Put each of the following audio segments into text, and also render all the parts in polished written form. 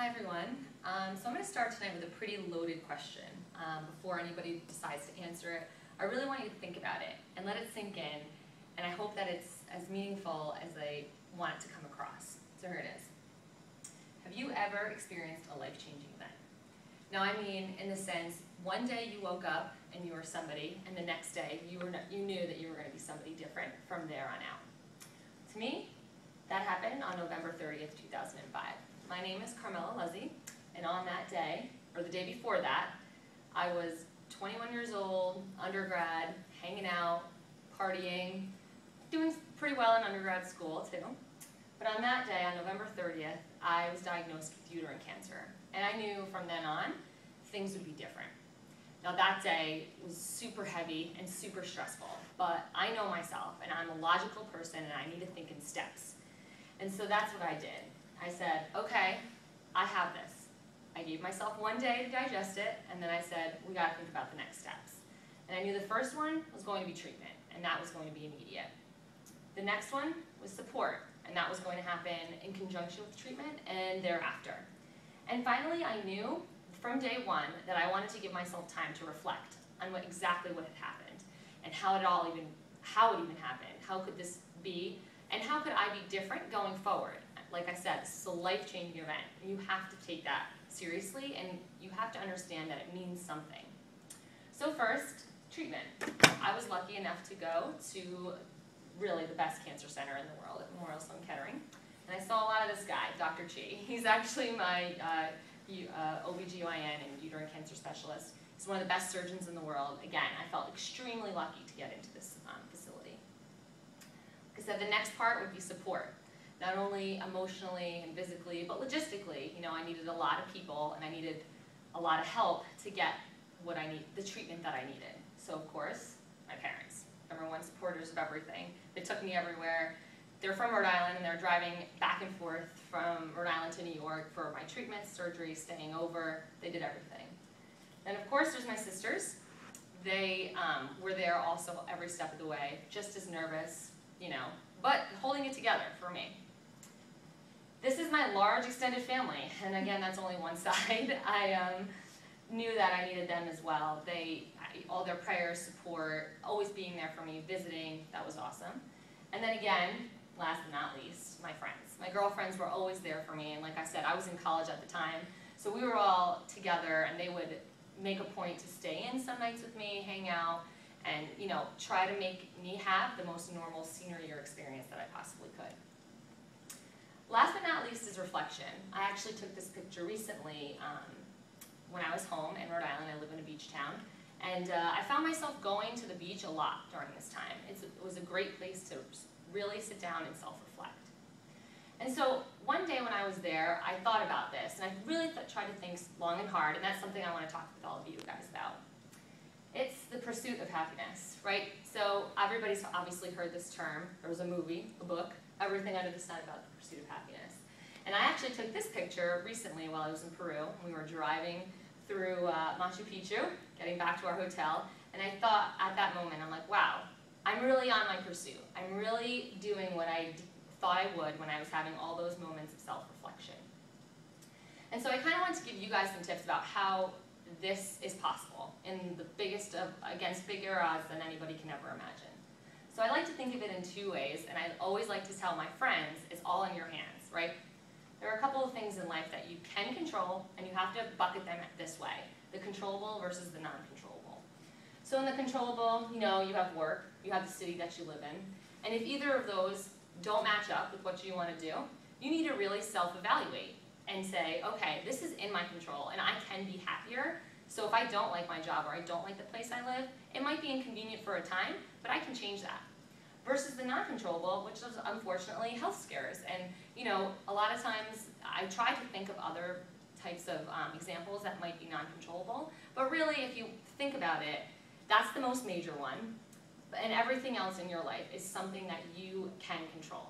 Hi everyone. So I'm going to start tonight with a pretty loaded question. Before anybody decides to answer it, I really want you to think about it and let it sink in, and I hope that it's as meaningful as I want it to come across. So here it is. Have you ever experienced a life-changing event? Now I mean in the sense, one day you woke up and you were somebody, and the next day you knew that you were going to be somebody different from there on out. To me, that happened on November 30th, 2005. My name is Carmela Luzzi, and on that day, or the day before that, I was 21 years old, undergrad, hanging out, partying, doing pretty well in undergrad school too. But on that day, on November 30th, I was diagnosed with uterine cancer, and I knew from then on, things would be different. Now that day was super heavy and super stressful, but I know myself, and I'm a logical person, and I need to think in steps. And so that's what I did. I said, okay, I have this. I gave myself one day to digest it, and then I said, we gotta think about the next steps. And I knew the first one was going to be treatment, and that was going to be immediate. The next one was support, and that was going to happen in conjunction with treatment and thereafter. And finally, I knew from day one that I wanted to give myself time to reflect on exactly what had happened, and how it even happened. How could this be, and how could I be different going forward? Like I said, this is a life-changing event, and you have to take that seriously, and you have to understand that it means something. So first, treatment. I was lucky enough to go to really the best cancer center in the world at Memorial Sloan Kettering, and I saw a lot of this guy, Dr. Chi. He's actually my OBGYN and uterine cancer specialist. He's one of the best surgeons in the world. Again, I felt extremely lucky to get into this facility. Like I said, the next part would be support. Not only emotionally and physically, but logistically. You know, I needed a lot of people, and I needed a lot of help to get the treatment that I needed. So of course, my parents, number one supporters of everything. They took me everywhere. They're from Rhode Island, and they're driving back and forth from Rhode Island to New York for my treatments, surgery, staying over. They did everything. And of course, there's my sisters. They were there also every step of the way, just as nervous, you know, but holding it together for me. This is my large extended family, and again, that's only one side. I knew that I needed them as well. All their prayers, support, always being there for me, visiting, that was awesome. And then again, last but not least, my friends. My girlfriends were always there for me, and like I said, I was in college at the time, so we were all together, and they would make a point to stay in some nights with me, hang out, and you know, try to make me have the most normal senior year experience that I possibly could. Last but not least is reflection. I actually took this picture recently when I was home in Rhode Island. I live in a beach town. And I found myself going to the beach a lot during this time. It was a great place to really sit down and self-reflect. And so one day when I was there, I thought about this, and I really tried to think long and hard, and that's something I want to talk with all of you guys about. It's the pursuit of happiness, right? So everybody's obviously heard this term. There was a movie, a book, Everything Under the Sun about the pursuit of happiness. And I actually took this picture recently while I was in Peru, and we were driving through Machu Picchu, getting back to our hotel, and I thought at that moment, I'm like, wow, I'm really on my pursuit. I'm really doing what I thought I would when I was having all those moments of self-reflection. And so I kind of want to give you guys some tips about how this is possible in the biggest of, against bigger odds than anybody can ever imagine. So I like to think of it in two ways, and I always like to tell my friends, it's all in your hands, right? There are a couple of things in life that you can control, and you have to bucket them this way, the controllable versus the non-controllable. So in the controllable, you know, you have work, you have the city that you live in, and if either of those don't match up with what you want to do, you need to really self-evaluate and say, okay, this is in my control, and I can be happier. So if I don't like my job or I don't like the place I live, it might be inconvenient for a time, but I can change that. Versus the non-controllable, which is unfortunately health scares. And you know, a lot of times I try to think of other types of examples that might be non-controllable, but really if you think about it, that's the most major one, and everything else in your life is something that you can control.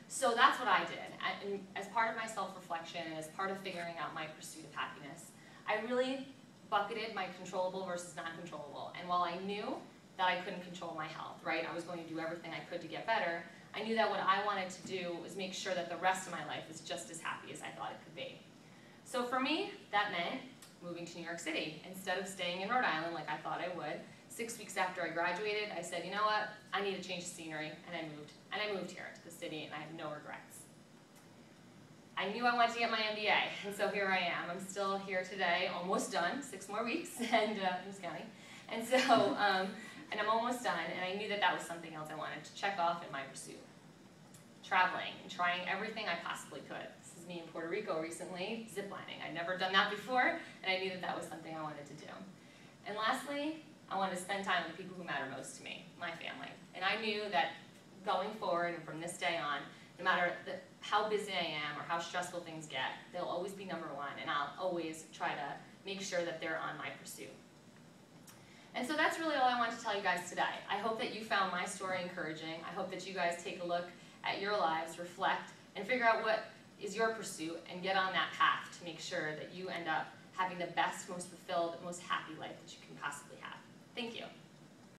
So that's what I did. And as part of my self-reflection, and as part of figuring out my pursuit of happiness, I really bucketed my controllable versus non-controllable. And while I knew that I couldn't control my health, right? I was going to do everything I could to get better. I knew that what I wanted to do was make sure that the rest of my life was just as happy as I thought it could be. So for me, that meant moving to New York City instead of staying in Rhode Island like I thought I would. 6 weeks after I graduated, I said, you know what, I need to change the scenery, and I moved. And I moved here to the city, and I have no regrets. I knew I wanted to get my MBA, and so here I am. I'm still here today, almost done, 6 more weeks, and just counting. And so, and I'm almost done, and I knew that that was something else I wanted to check off in my pursuit. Traveling and trying everything I possibly could. This is me in Puerto Rico recently, ziplining. I'd never done that before, and I knew that that was something I wanted to do. And lastly, I wanted to spend time with the people who matter most to me, my family. And I knew that going forward and from this day on, no matter how busy I am or how stressful things get, they'll always be number one, and I'll always try to make sure that they're on my pursuit. And so that's really all I wanted to tell you guys today. I hope that you found my story encouraging. I hope that you guys take a look at your lives, reflect, and figure out what is your pursuit and get on that path to make sure that you end up having the best, most fulfilled, most happy life that you can possibly have. Thank you.